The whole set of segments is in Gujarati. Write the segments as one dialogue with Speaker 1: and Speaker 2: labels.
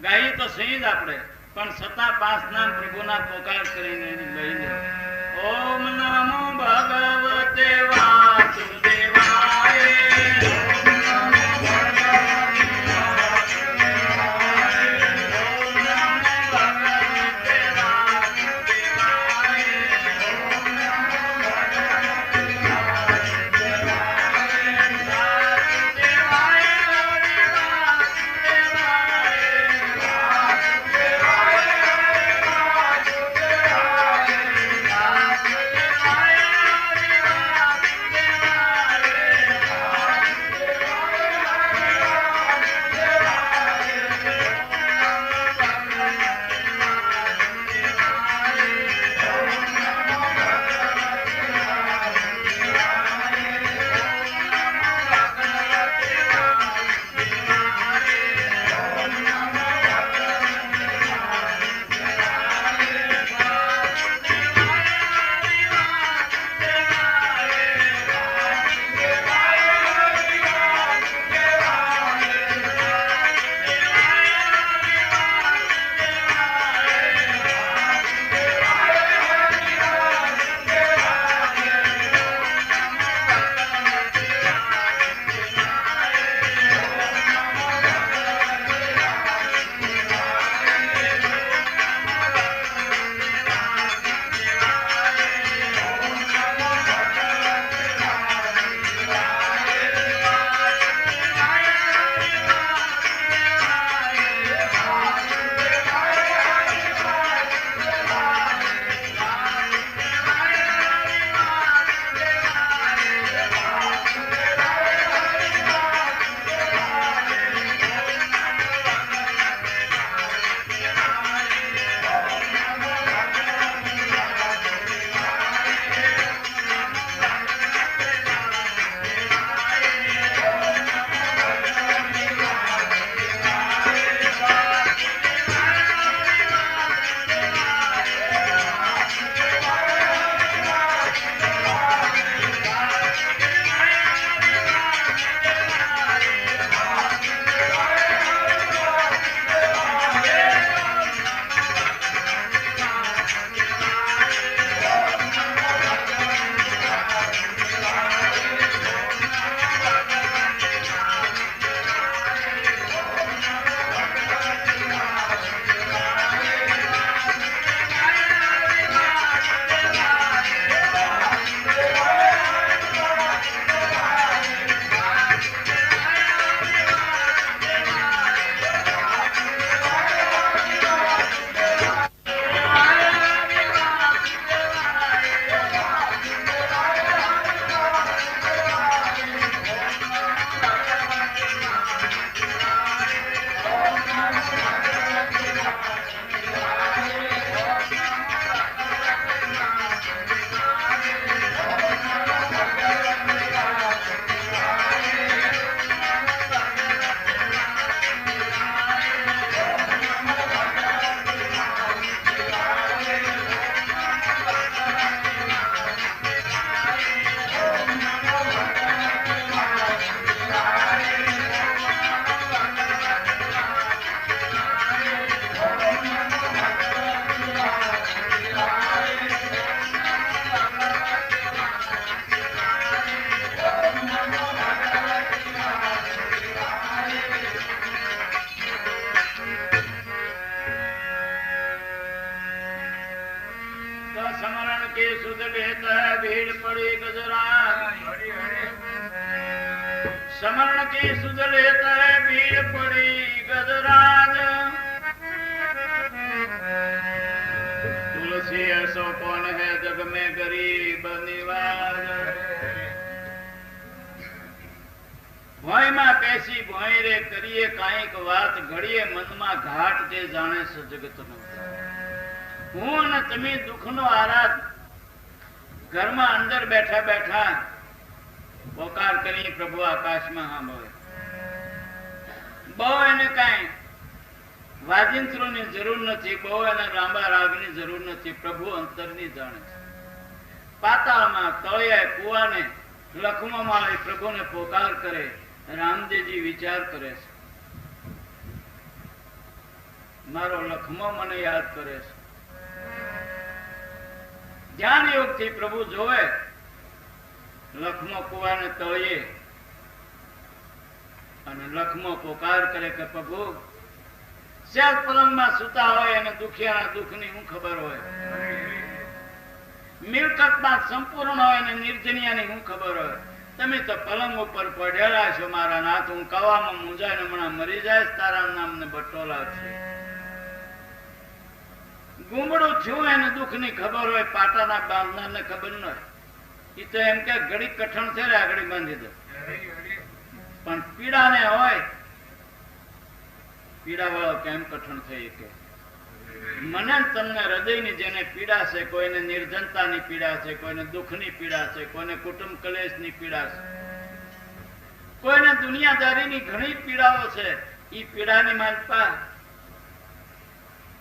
Speaker 1: ગાઈ તો સહી જ આપણે, પણ છતાં 5 નામ પ્રભુના પોકાર કરીને લઈ લો. ઓમ નમો ભગવતે વાસુદેવાય. समरण की सुध लेता है भीड़ पड़ी गजराज। तुलसी ऐसो कौन है जग में गरीब निवाज। भोय में पेशी भोय रे करिए काईक बात घड़िए मन में घाट जे जाने सो जगत नो। हूँ न तमी दुख नो आराध घर में अंदर बैठा बैठा पोकार करी प्रभु आकाश में हाँ बोले बहु एने कई वाजिंत्रों ની જરૂર નથી, बहु एने रांबा रागनी જરૂર નથી। प्रभु अंतरनी जाने पाताळમાં તળિયે કુવાને લખવામાં આવી પ્રભુને પોકાર કરે। रामदेव जी विचार करे મારો લખમો મને યાદ કરે છે. ધ્યાન યોગથી પ્રભુ જોવે લખમો કુવાને તળિયે અને લખમો પોકાર કરે કે પ્રભુ સેજ પલંગમાં સુતા હોય અને દુખિયાના દુઃખની શું ખબર હોય, મિલકતમાં સંપૂર્ણ હોય અને નિર્જનિયાની શું ખબર હોય. તમે તો પલંગ ઉપર પડેલા છો મારા નાથ, હું કવામાં મૂંઝાઈને હમણાં મરી જાય તારા નામને બટોલા છે. ગુમડું થયું એને દુઃખની ખબર હોય, પાટાના બાંધનારને ખબર ન હોય. એ તો એમ કે ઘડી કઠણ છે રે આગળ બાંધી દો, પણ પીડાને હોય પીડા વાળો કેમ કઠણ થઈ કે મને તમને હૃદયની જેને પીડા છે, કોઈને નિર્જનતાની પીડા છે, કોઈને દુઃખની પીડા છે, કોઈને કુટુંબ કલેશની પીડા છે, કોઈને દુનિયાદારીની ઘણી પીડાઓ છે. એ પીડાની માનપા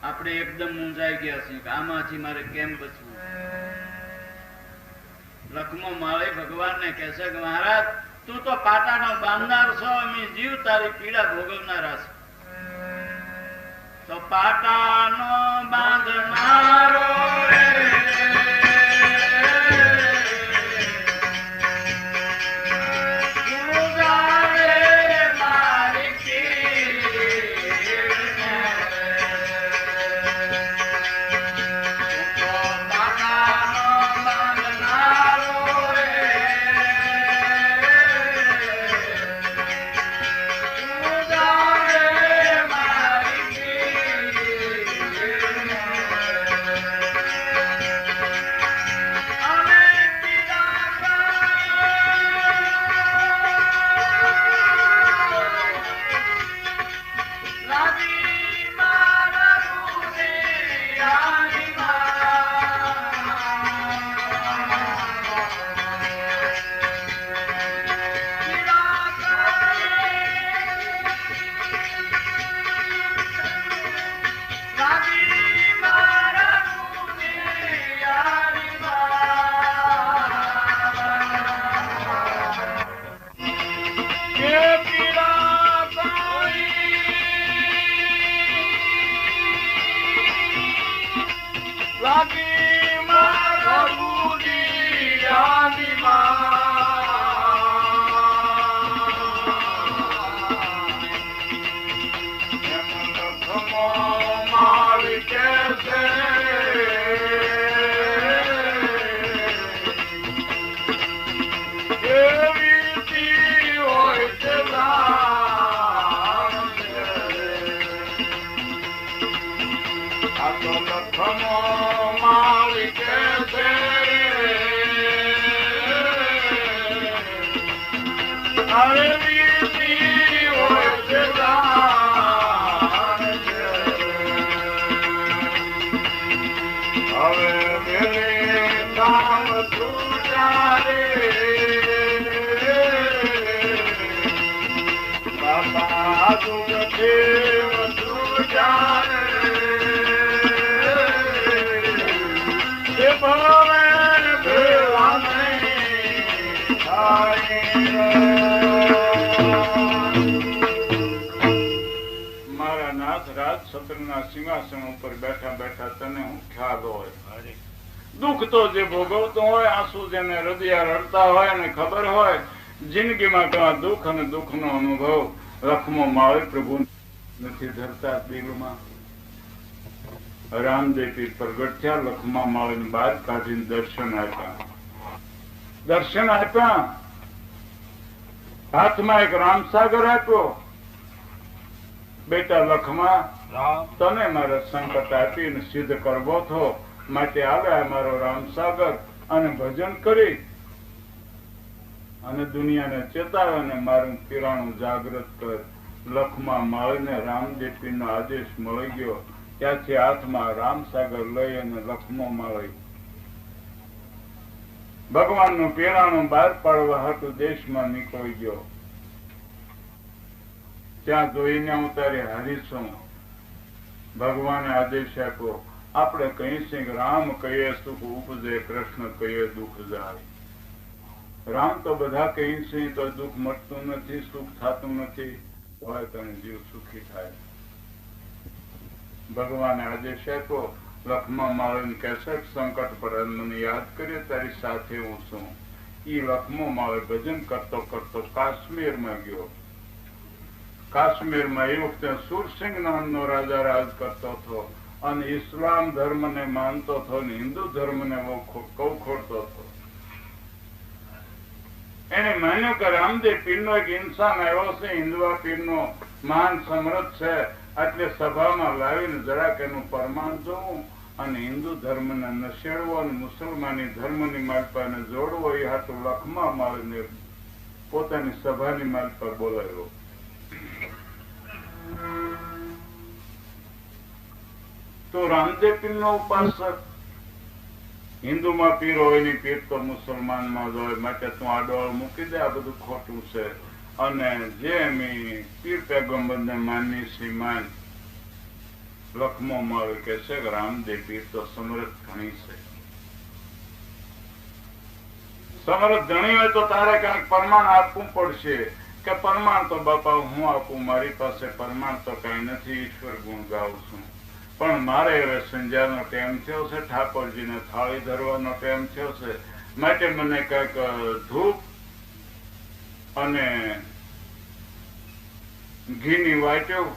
Speaker 1: આપણે એકદમ મૂંઝાઈ ગયા છીએ કે આમાંથી મારે કેમ બચવું. લખમો માળી ભગવાનને કહેશે કે મહારાજ તું તો પાટાનો બાંધનાર છો, અમે જીવ તારી પીડા ભોગવનારા છે. તો પાટાનો બાંધનારો સિંહાસન ઉપર બેઠા બેઠા તને હું ખ્યાલ હોય, દુઃખ તો જે ભોગવતો હોય, આંસુ જેને હૃદય રડતા હોય અને ખબર હોય જિંદગીમાં કેવા દુઃખ અને દુઃખનો અનુભવ લખમો માળી પ્રભુ નથી ધરતા દિલમાં. રામદેવી પ્રગટ થયા, લખમા માળીને બહાર કાઢીને દર્શન આપ્યા. હાથમાં એક રામસાગર આપ્યો. બેટા લખમા, તને મારા સંકટ આપીને સિદ્ધ કરવો થો, માટે આવ્યા મારો રામસાગર અને ભજન કરી અને દુનિયાને ચેતાવે અને મારું પીરાણું જાગૃત કર. લખમા માળીને રામદેવીનો આદેશ મળી ગયો. ત્યાંથી હાથમાં રામસાગર લઈ અને લખમો માળી ભગવાનનું પીરાણું બહાર પાડવા હતું દેશમાં નીકળી ગયો. ત્યાં જોઈને ઉતારી હરીશું. ભગવાને આદેશ આપ્યો, આપણે કહીશું કે રામ કહીએ સુખ ઉપજે, કૃષ્ણ કહીએ દુઃખ જાય. રામ તો બધા કહીશું તો દુઃખ મળતું નથી, સુખ થતું નથી, હોય તને જીવ સુખી થાય.
Speaker 2: ભગવાને આદેશ આપ્યો, લખમા માળીને કહેશે સંકટ પર મને યાદ કરે તારી સાથે હું છું. એ લખમો માળે ભજન કરતો કરતો કાશ્મીરમાં ગયો. કાશ્મીરમાં એ વખતે સુરસિંહ નામનો રાજા રાજ કરતો હતો અને ઇસ્લામ ધર્મને માનતો હતો ને હિન્દુ ધર્મને કવખોડતો હતો. એને માન્યું કે રામદેવ પીરનો એક ઇન્સાન આવ્યો છે, હિન્દુઆ પીરનો મહાન સમર્થ છે, એટલે સભામાં લાવીને જરાક એનું પ્રમાણ જોવું અને હિન્દુ ધર્મને નશેડવો અને મુસલમાની ધર્મની માલપાને જોડવો એ હાટુ લખમા માળીને પોતાની સભાની માલપા બોલાવ્યો. તો રામદેવ પીરનો ઉપાસક હિન્દુમાં પીર હોય ની પીર તો મુસલમાનમાં જ હોય, માટે તું આડોળ મૂકી દે, આ બધું ખોટું છે. અને જે એમ પીર પેગમ્બરને માની છે માન. લખમો માળો કે છે કે રામદેવ પીર તો સમર્થ ઘણી છે. સમર્થ ઘણી હોય તો તારે ક્યાંક પ્રમાણ આપવું પડશે. કે પ્રમાણ તો બાપા હું આપું, મારી પાસે પ્રમાણ તો કઈ નથી, ઈશ્વર ગુણ ગાઉં છું. પણ મારે હવે સંધ્યાનો ટાઈમ થયો છે, ઠાકોરજીને થાળી ધરવાનો ટાઈમ થયો છે, માટે મને કઈક ધૂપ અને ઘીની વાટ્યો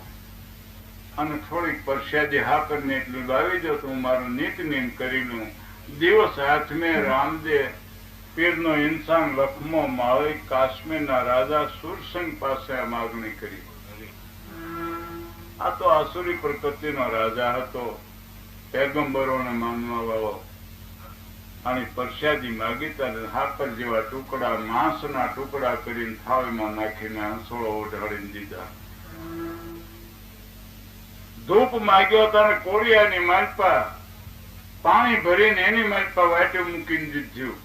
Speaker 2: અને થોડીક પ્રસાદી હાકર ને એટલું લાવી દો તો હું મારું નિત્યનેમ કરી લઉં. દિવસ હાથમે રામદેવ પીરનો ઇન્સાન લખમો માળી કાશ્મીરના રાજા સુરસિંહ પાસે આ માગણી કરી. આ તો આસુરી પ્રકૃતિનો રાજા હતો, પેગમ્બરોને માનવા વાળો, અને પ્રસાદી માગી ત્યારે હાકર જેવા ટુકડા, માંસના ટુકડા કરીને થાળીમાં નાખીને હંસોળો ઓઢાડીને દીધા. ધૂપ માગ્યો ત્યારે કોળિયાની માલપા પાણી ભરીને એની માલપા વાટે મૂકીને દીધું.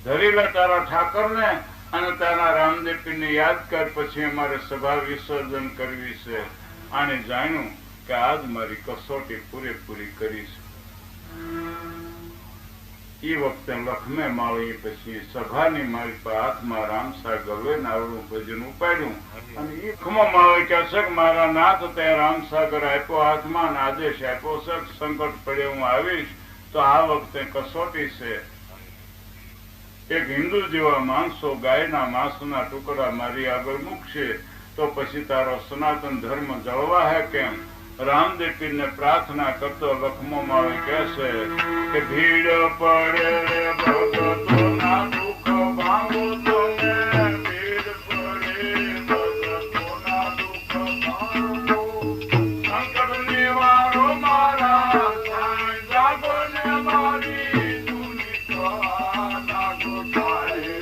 Speaker 2: ધરી લે તારા ઠાકરને અને તારા રામદેવ પીરને યાદ કર, પછી અમારે સભા વિસર્જન કરવી છે. આને જાણ્યું કે આજ મારી કસોટી પૂરેપૂરી કરી છે. એ વખતે લખમે માળી પછી સભાની માલપા હાથમાં રામસાગર લઈને આવડું ભજન ઉપાડ્યું અને એ લખમો માળી કહે છે કે મારા નાથ તે રામસાગર આપ્યો હાથમાં, આદેશ આપ્યો છે સંકટ પડે હું આવીશ, તો આ વખતે કસોટી છે. એક હિન્દુ જેવા માણસો ગાયના માંસના ટુકડા મારી આગળ મૂકશે તો પછી તારો સનાતન ધર્મ જળવા હે કેમ? રામદેવ પીરને પ્રાર્થના કરતો લખમો માળી કહેશે કે ભીડ પડે ભગતોના દુઃખ ભાંગો તમે, ભીડ પડે ભગતોના દુઃખ ભાંગો, સંકટ નિવારો મારા સાંઈ જાગો ને મારી દુનિયા લાગો થાય.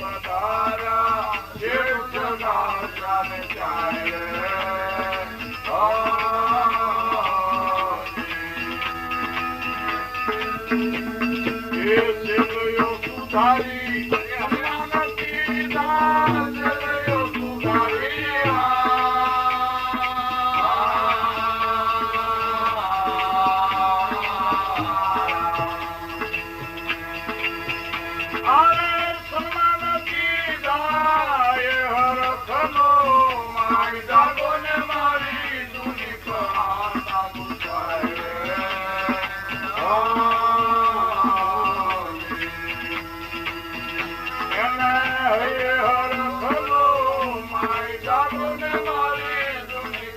Speaker 2: Padar ખલો માય જાગો ને મારી જૂની કહાના મુસાય એને હર ખલો માય જાગો ને મારી જૂની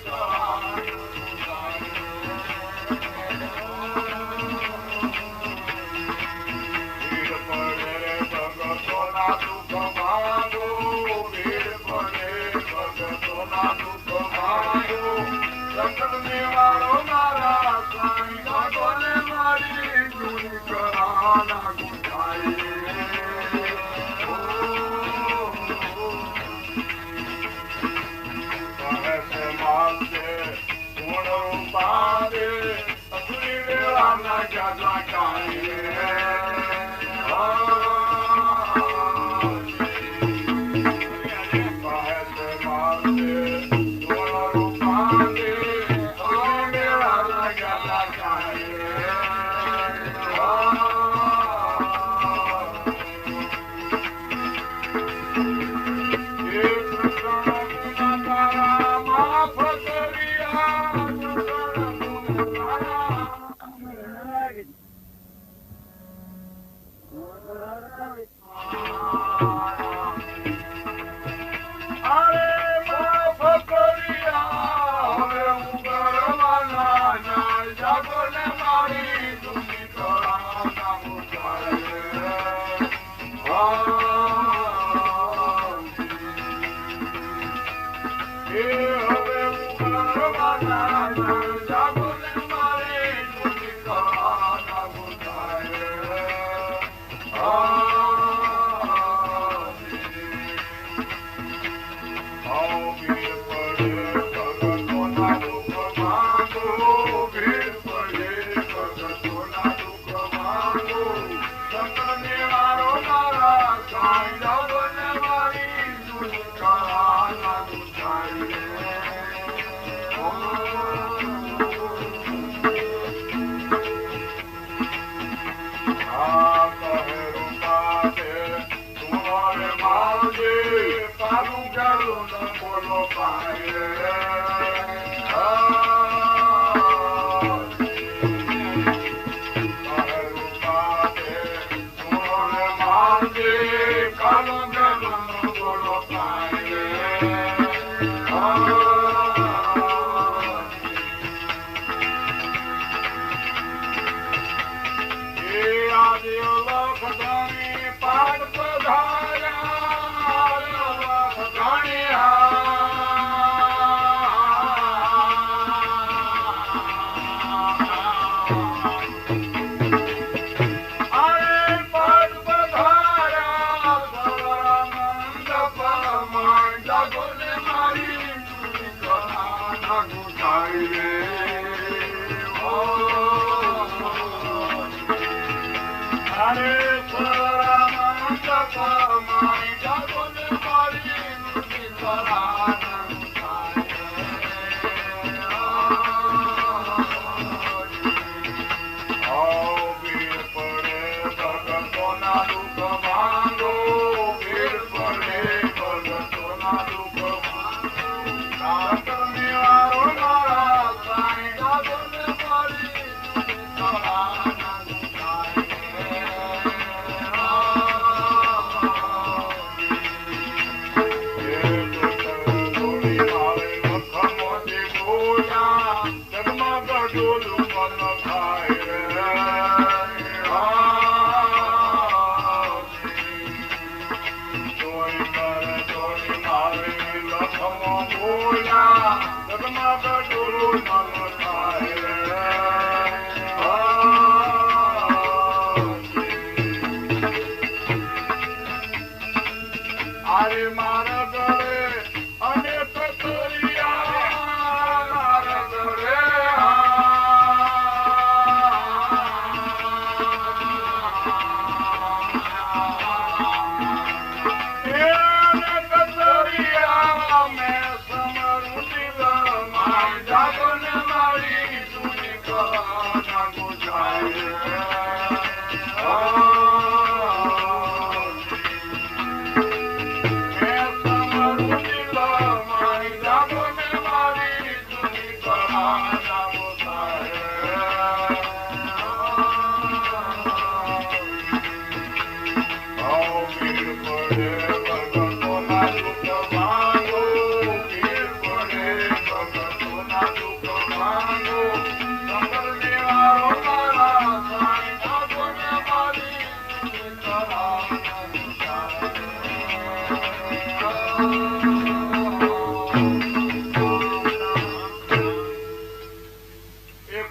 Speaker 2: એક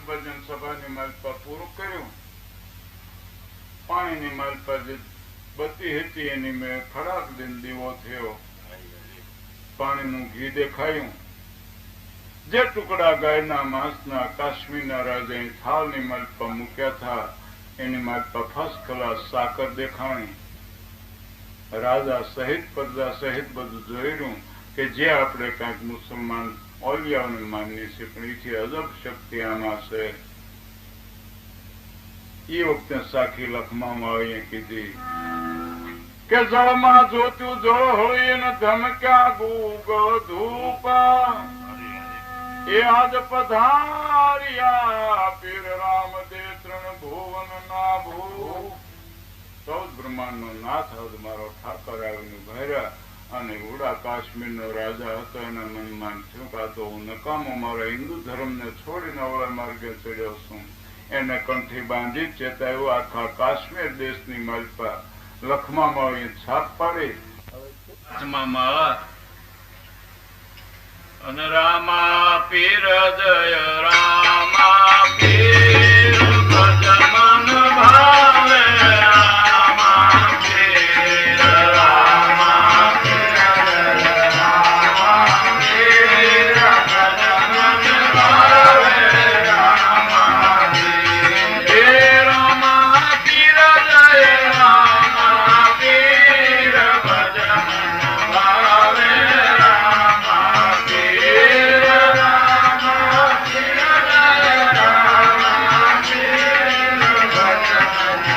Speaker 2: ભજન સભાની માલપા પૂરું કર્યું. પાણીની માલપા જે બત્તી હતી એની મેં ખડાક દઈને દીવો થયો. પાણીનું ઘી દેખાયું. જે ટુકડા ગાયના માંસના કાશ્મીરના રાજાએ થાળની માલપા મૂક્યા હતા એની માલપા ફર્સ્ટ ક્લાસ સાકર દેખાણી. રાજા સહિત પ્રજા સહિત બધું જોયું કે જે આપણે કાંઈક મુસલમાન ઓલિયાઓને માનીએ છીએ પણ એથી અજબ શક્તિ આમાં છે. એ વખતે સાખી લખમાં આવીએ કીધી કે જળમાં જોતું જળ હોય ને ધમક્યા ગૂગળ ધૂપા એ આજ પધાર્યા પીર રામ દે ત્રણ ભુવન ના ભૂ. 14 બ્રહ્માંડ નો નાથ હદ મારો ઠાકર આવીને ભર્યા અને ઉડા કાશ્મીરનો રાજા હતો એના મનમાં થયું કે આ તો હું નકામો મારા હિન્દુ ધર્મને છોડીને અવળા માર્ગે ચડ્યો છું. એને કંઠી બાંધી ચેતાયું. આખા કાશ્મીર દેશની માલપા લખમામાં છાપ પાડી અને રામા પીર જય રામા પીર ભજ મન ભાવે રામા પીર રામા પીર રામા પીર ભજ મન ભાવે રામા પીર રામા પીર જય રામા પીર ભજ મન ભાવે રામા પીર રામા પીર જય રામા પીર ભજ મન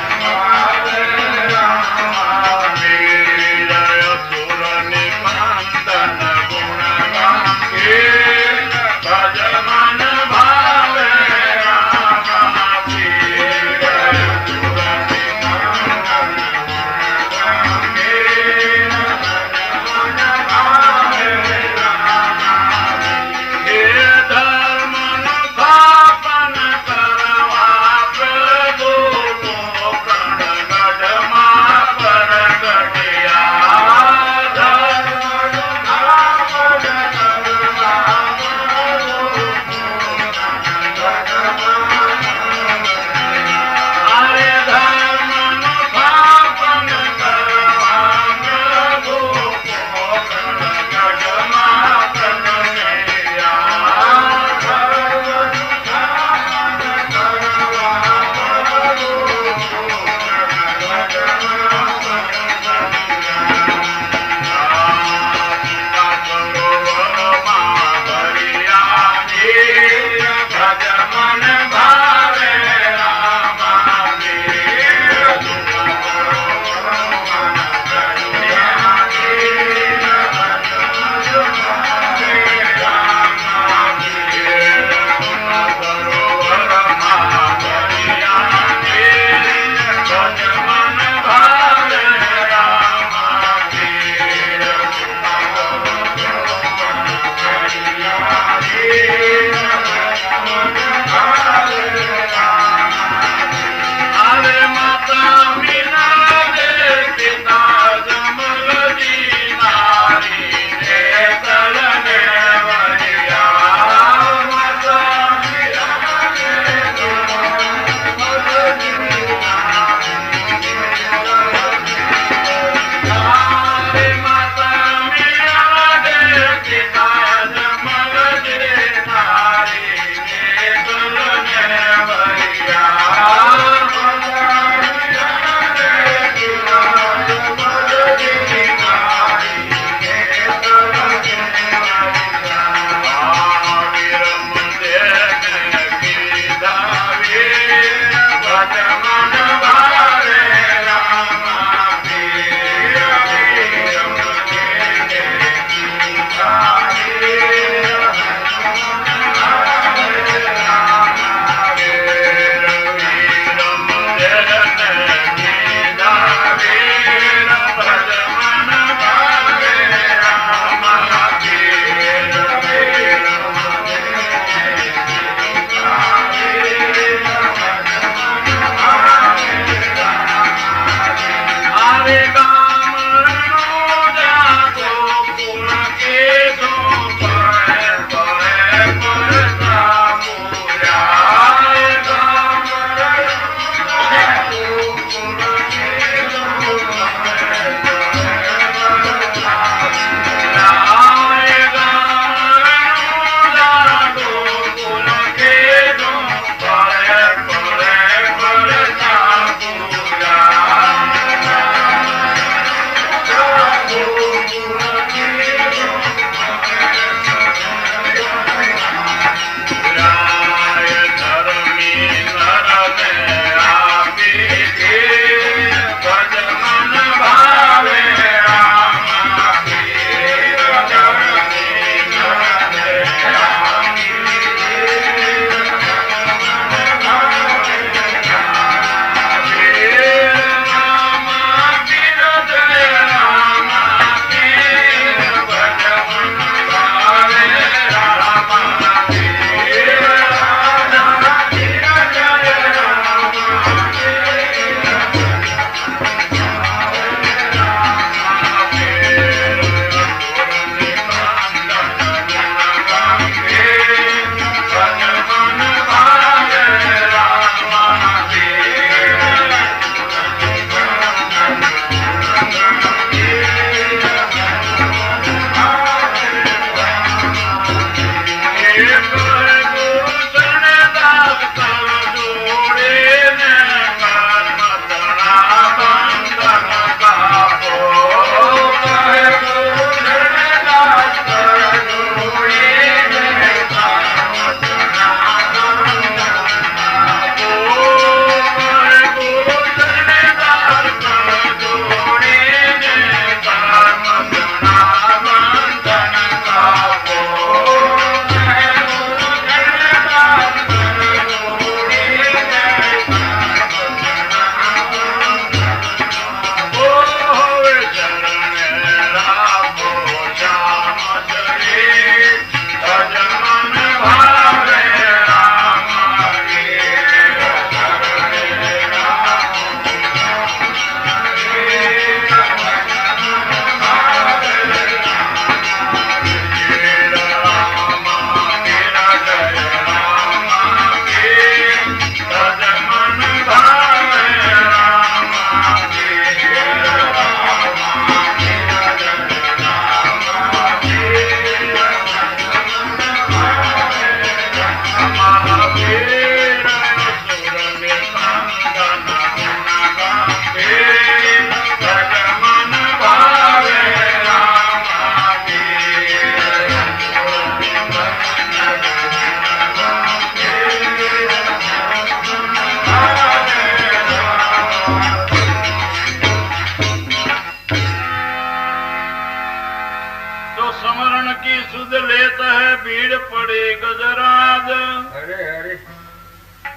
Speaker 1: स्मरण की सुध लेत है भीड़ पड़ी गजराज।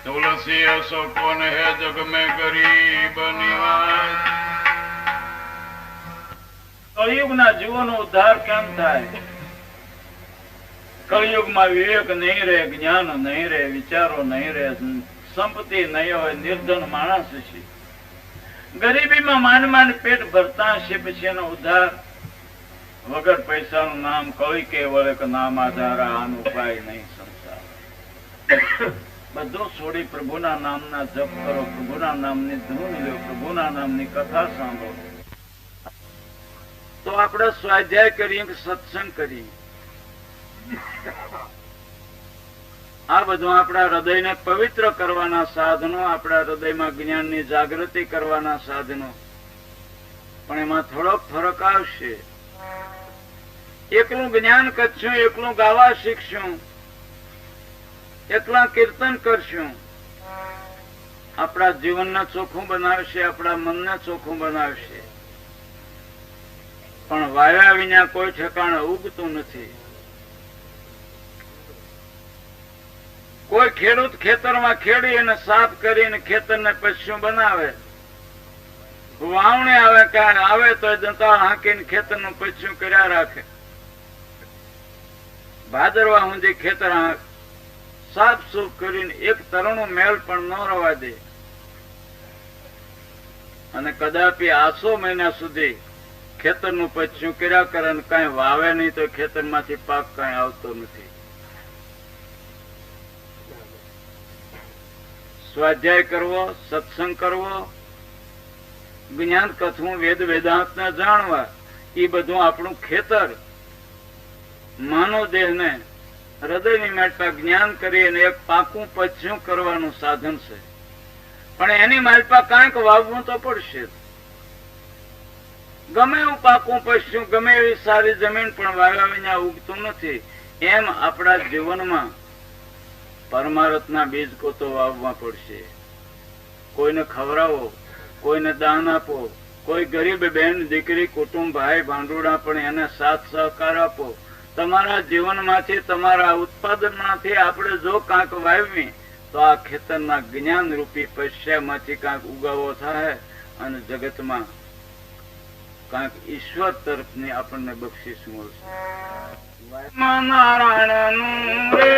Speaker 1: तुलसी ऐसो कौन है जग में गरीब निवास। कलयुगना जीवनो उद्धार केम थाय? कलयुगમાં વિવેક નહીં રહે, જ્ઞાન નહીં રહે, વિચારો નહીં રહે, સંપત્તિ નહીં હોય, નિર્ધન માણસ છે, ગરીબીમાં માંડ માંડ પેટ ભરતા છે, પછી એનો ઉદ્ધાર વગર પૈસાનું નામ કઈ કે વળે કે નામ આધારા આનો ઉપાય નહીં સંસાર। બધું છોડી પ્રભુના નામના જપ કરો, પ્રભુના નામની ધૂન લો, પ્રભુના નામની કથા સાંભળો, તો આપણે સ્વાધ્યાય કરીએ કે સત્સંગ કરીએ, આ બધું આપણા હૃદયને પવિત્ર કરવાના સાધનો, આપણા હૃદયમાં જ્ઞાનની જાગૃતિ કરવાના સાધનો, પણ એમાં થોડોક ફરક આવશે। એકલું જ્ઞાન કરશું, એકલું ગાવા શીખશું, એકલા કીર્તન કરશું, આપણા જીવનને ચોખ્ખું બનાવશે, આપણા મનને ચોખ્ખું બનાવશે, પણ વાયા વિના કોઈ ઠેકાણે ઉગતું નથી। કોઈ ખેડૂત ખેતરમાં ખેડી અને સાફ કરીને ખેતરને પશુ બનાવે, વાવણી આવે તો દંતાળ હાંકીને ખેતરનું પશુ કર્યા રાખે, ભાદરવા સુધી ખેતર સાફ સૂફ કરીને એક તરણું મેલ પણ ન રવા દે, અને કદાપી આસો મહિના સુધી ખેતરનું પશુ કર્યા કરે અને કઈ વાવે નહીં તો ખેતરમાંથી પાક કઈ આવતો નથી। સ્વાધ્યાય કરવો, સત્સંગ કરવો, જ્ઞાન કથવું, વેદ વેદાંત ને જાણવા, એ બધું આપણું ખેતર માનવ દેહને હૃદયની માલપા જ્ઞાન કરી અને એક પાકું પચ્યું કરવાનું સાધન છે, પણ એની માલપા કાંઈક વાવવું તો પડશે। ગમે એવું પાકું પચ્યું, ગમે એવી સારી જમીન પણ વાવ્યા વિના ઉગતું નથી। એમ આપણા જીવનમાં પરમાર્થના બીજ કોતો વાવવા પડશે। કોઈને ખવડાવો, કોઈને દાન આપો, કોઈ ગરીબ બેન દીકરી કુટુંબ ભાઈ ભાંડુડા પણ એને સાથ સહકાર આપો। તમારા જીવનમાંથી, તમારા ઉત્પાદનમાંથી આપણે જો કાંક વાવી તો આ ખેતરના જ્ઞાન રૂપી પશ્યામાંથી કાંક ઉગાવો થાય અને જગતમાં કાંક ઈશ્વર તરફની આપણને બક્ષિસ મળશે। નારાયણ નું રે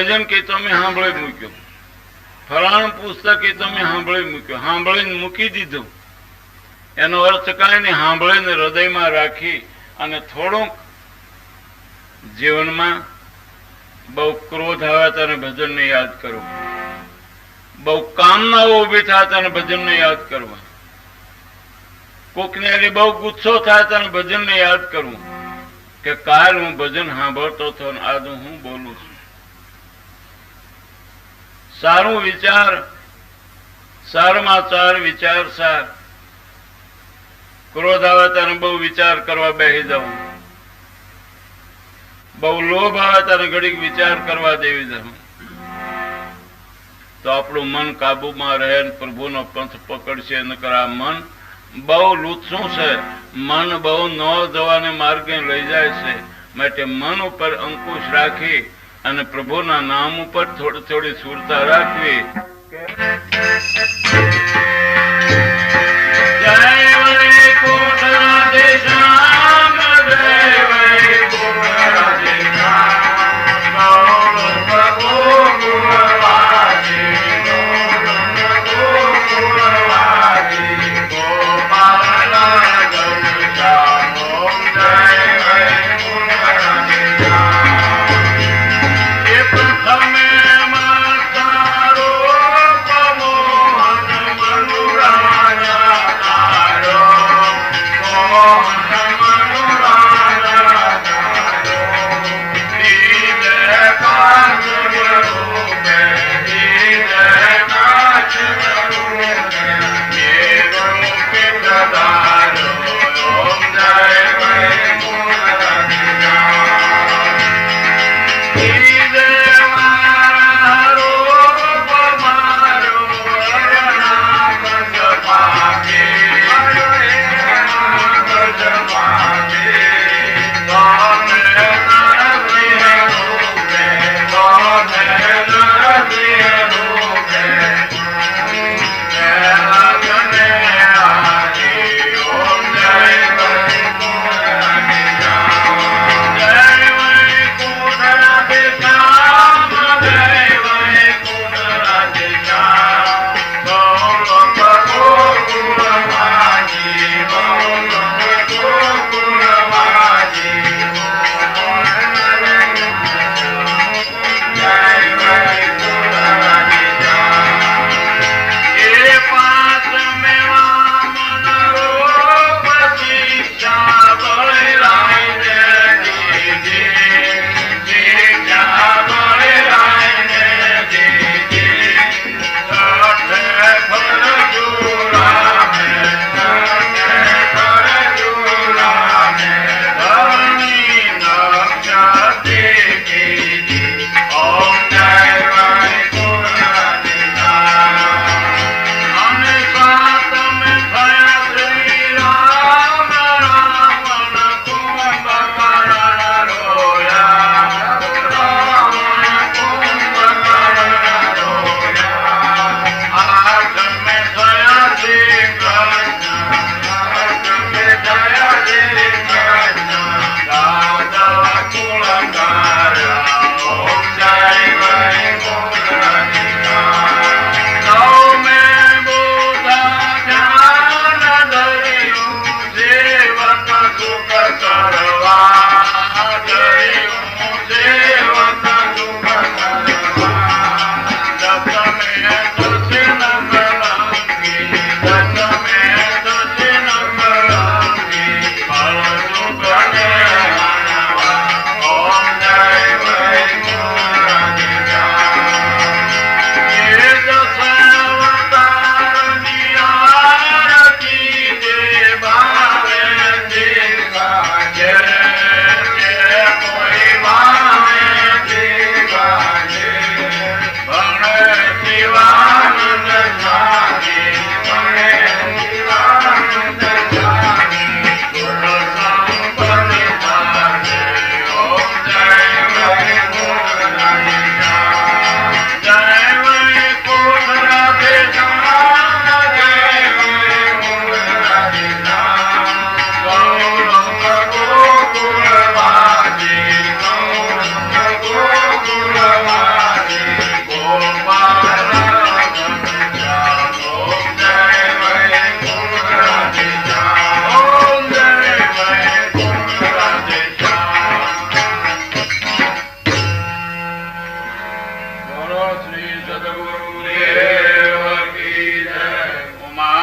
Speaker 2: ભજન કે તમે સાંભળી મૂક્યો, ફલાણું પુસ્તક એ તમે સાંભળી મૂક્યો, સાંભળીને મૂકી દીધું. એનો અર્થ કાંઈ નહીં, સાંભળીને હૃદયમાં રાખી અને થોડુંક જીવનમાં બહુ ક્રોધ આવે તને ભજનને યાદ કરવું, બહુ કામનાઓ ઉભી થાય તને ભજનને યાદ કરવા, કોકને બહુ ગુસ્સો થાય તને ભજનને યાદ કરવું કે કાલ હું ભજન સાંભળતો હતો ને આજ હું બોલું છું. સારું વિચાર, સારમાં ચાર વિચાર સાર. ક્રોધ આવે તને બહુ વિચાર કરવા બેસી જવું, બહુ લોભ આવે તને ઘડીક વિચાર કરવા દેવી જવું, તો આપણું મન કાબુમાં રહે ને પ્રભુનો પંથ પકડશે. નકર આ મન બહુ લૂછું છે, મન બહુ ન જવાને માર્ગે લઈ જાય છે. માટે મન ઉપર અંકુશ રાખી અને પ્રભુના નામ ઉપર થોડી થોડી સુરતા રાખવી. જય વૈકુંઠ રાધેશ્યામ, જય વૈકુંઠ રાધેશ્યામ, પ્રભુ ગુણવાસી, ગુણવાસી, ગોપાલ ઘનશ્યામ, જય વૈકુંઠ રાધેશ્યામ. એ પ્રથમે માતારો પમો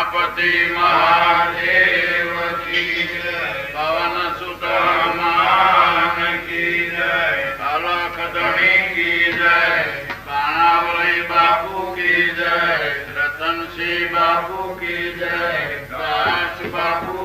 Speaker 1: उमापति महादेव की जय, पवन सुत हनुमान की जय, अलख धनी की जय, कानावली बापू की जय, रतन सिंह बापू की जय, काश बापू